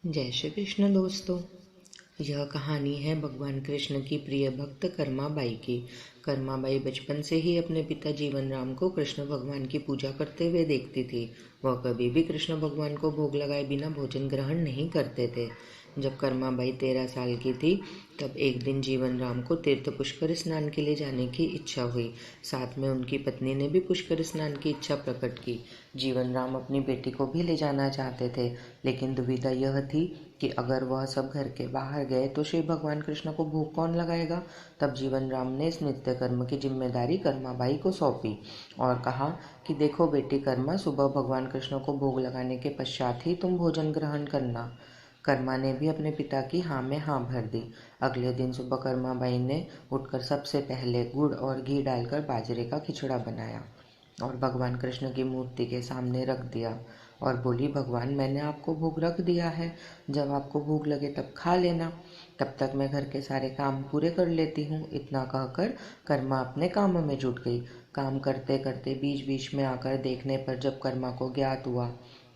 जय श्री कृष्ण दोस्तों। यह कहानी है भगवान कृष्ण की प्रिय भक्त कर्माबाई की। कर्माबाई बचपन से ही अपने पिता जीवन राम को कृष्ण भगवान की पूजा करते हुए देखती थी। वह कभी भी कृष्ण भगवान को भोग लगाए बिना भोजन ग्रहण नहीं करते थे। जब कर्माबाई 13 साल की थी तब एक दिन जीवन राम को तीर्थ पुष्कर स्नान के लिए जाने की इच्छा हुई। साथ में उनकी पत्नी ने भी पुष्कर स्नान की इच्छा प्रकट की। जीवन राम अपनी बेटी को भी ले जाना चाहते थे, लेकिन दुविधा यह थी कि अगर वह सब घर के बाहर गए तो श्री भगवान कृष्ण को भोग कौन लगाएगा। तब जीवन राम ने इस नित्य कर्म की जिम्मेदारी कर्माबाई को सौंपी और कहा कि देखो बेटी कर्मा, सुबह भगवान कृष्ण को भोग लगाने के पश्चात ही तुम भोजन ग्रहण करना। कर्मा ने भी अपने पिता की हाँ में हाँ भर दी। अगले दिन सुबह कर्माबाई ने उठकर सबसे पहले गुड़ और घी डालकर बाजरे का खिचड़ा बनाया और भगवान कृष्ण की मूर्ति के सामने रख दिया और बोली, भगवान मैंने आपको भोग रख दिया है, जब आपको भूख लगे तब खा लेना, तब तक मैं घर के सारे काम पूरे कर लेती हूँ। इतना कहकर कर्मा अपने काम में जुट गई। काम करते करते बीच बीच में आकर देखने पर जब कर्मा को ज्ञात हुआ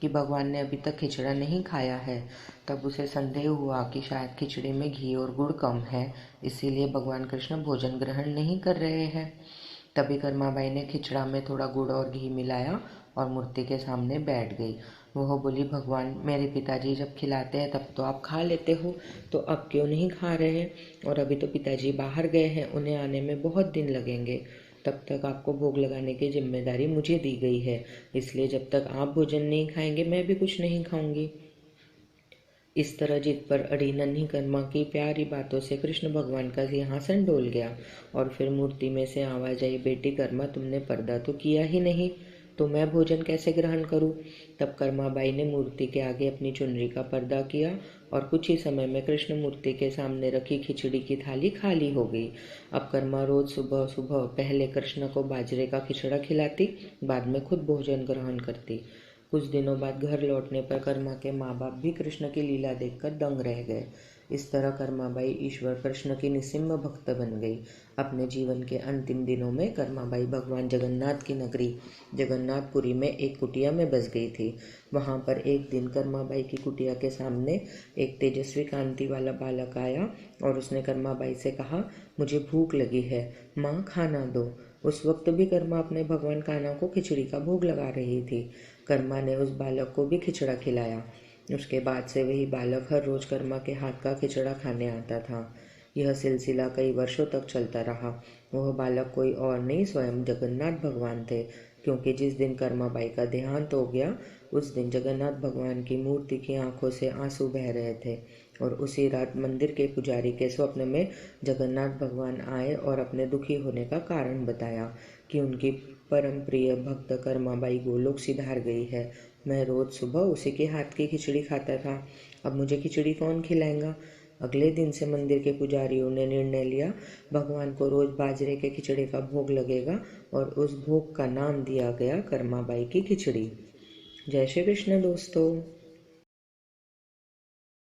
कि भगवान ने अभी तक खिचड़ा नहीं खाया है, तब उसे संदेह हुआ कि शायद खिचड़ी में घी और गुड़ कम है, इसीलिए भगवान कृष्ण भोजन ग्रहण नहीं कर रहे हैं। तभी कर्माबाई ने खिचड़ा में थोड़ा गुड़ और घी मिलाया और मूर्ति के सामने बैठ गई। वह बोली, भगवान मेरे पिताजी जब खिलाते हैं तब तो आप खा लेते हो, तो अब क्यों नहीं खा रहे हैं? और अभी तो पिताजी बाहर गए हैं, उन्हें आने में बहुत दिन लगेंगे। तब तक आपको भोग लगाने की जिम्मेदारी मुझे दी गई है, इसलिए जब तक आप भोजन नहीं खाएंगे मैं भी कुछ नहीं खाऊंगी। इस तरह जिद पर अड़ी नन्ही कर्मा की प्यारी बातों से कृष्ण भगवान का सिंहासन डोल गया और फिर मूर्ति में से आवाज आई, बेटी कर्मा तुमने पर्दा तो किया ही नहीं, तो मैं भोजन कैसे ग्रहण करूं? तब कर्माबाई ने मूर्ति के आगे अपनी चुनरी का पर्दा किया और कुछ ही समय में कृष्ण मूर्ति के सामने रखी खिचड़ी की थाली खाली हो गई। अब कर्मा रोज सुबह सुबह पहले कृष्ण को बाजरे का खिचड़ा खिलाती, बाद में खुद भोजन ग्रहण करती। कुछ दिनों बाद घर लौटने पर कर्मा के माँ बाप भी कृष्ण की लीला देखकर दंग रह गए। इस तरह कर्माबाई ईश्वर कृष्ण की निस्सिम भक्त बन गई। अपने जीवन के अंतिम दिनों में कर्माबाई भगवान जगन्नाथ की नगरी जगन्नाथपुरी में एक कुटिया में बस गई थी। वहां पर एक दिन कर्माबाई की कुटिया के सामने एक तेजस्वी कांति वाला बालक आया और उसने कर्माबाई से कहा, मुझे भूख लगी है, माँ खाना दो। उस वक्त भी कर्मा अपने भगवान कान्हा को खिचड़ी का भोग लगा रही थी। कर्मा ने उस बालक को भी खिचड़ा खिलाया। उसके बाद से वही बालक हर रोज कर्मा के हाथ का खिचड़ा खाने आता था। यह सिलसिला कई वर्षों तक चलता रहा। वह बालक कोई और नहीं, स्वयं जगन्नाथ भगवान थे, क्योंकि जिस दिन कर्माबाई का देहांत हो गया उस दिन जगन्नाथ भगवान की मूर्ति की आंखों से आंसू बह रहे थे और उसी रात मंदिर के पुजारी के स्वप्न में जगन्नाथ भगवान आए और अपने दुखी होने का कारण बताया कि उनकी परम प्रिय भक्त कर्माबाई गोलोक सिधार गई है। मैं रोज सुबह उसी के हाथ की खिचड़ी खाता था, अब मुझे खिचड़ी कौन खिलाएगा? अगले दिन से मंदिर के पुजारियों ने निर्णय लिया, भगवान को रोज बाजरे के खिचड़ी का भोग लगेगा और उस भोग का नाम दिया गया कर्माबाई की खिचड़ी। जय श्री कृष्ण दोस्तों।